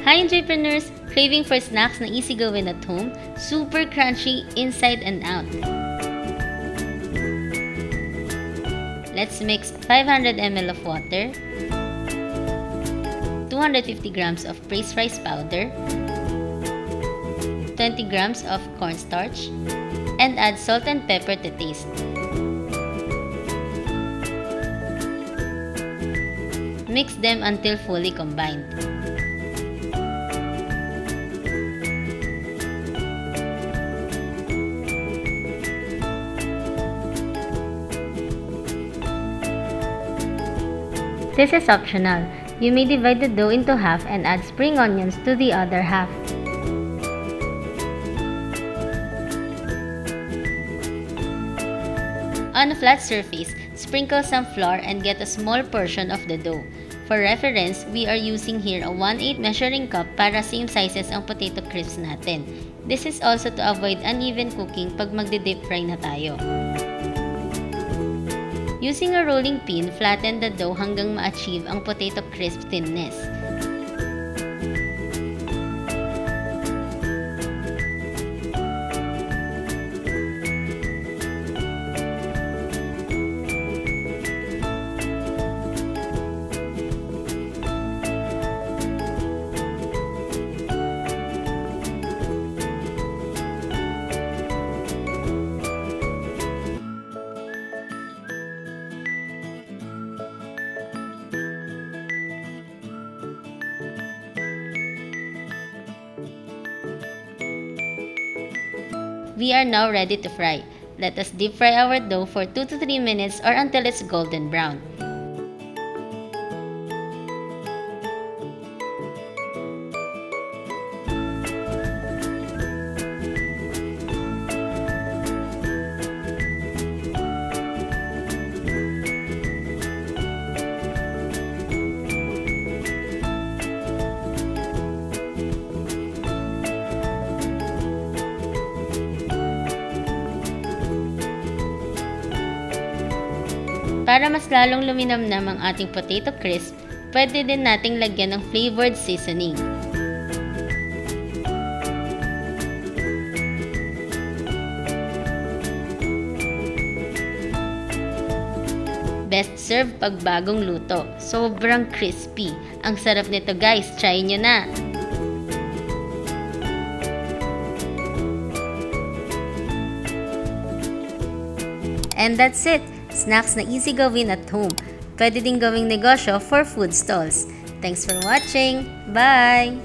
Hi inJoypreneurs! Craving for snacks na easy gawin at home, super crunchy inside and out. Let's mix 500 ml of water, 250 grams of praised rice powder, 20 grams of cornstarch, and add salt and pepper to taste. Mix them until fully combined. This is optional. You may divide the dough into half and add spring onions to the other half. On a flat surface, sprinkle some flour and get a small portion of the dough. For reference, we are using here a 1/8 measuring cup para same sizes ang potato crisps natin. This is also to avoid uneven cooking pag magde-deep fry na tayo. Using a rolling pin, flatten the dough hanggang ma-achieve ang potato crisp thinness. We are now ready to fry. Let us deep fry our dough for 2 to 3 minutes or until it's golden brown. Para mas lalong luminamnam ang ating potato crisp, pwede din nating lagyan ng flavored seasoning. Best serve pag bagong luto. Sobrang crispy. Ang sarap nito guys, try nyo na! And that's it! Snacks na easy gawin at home. Pwede din gawing negosyo for food stalls. Thanks for watching! Bye!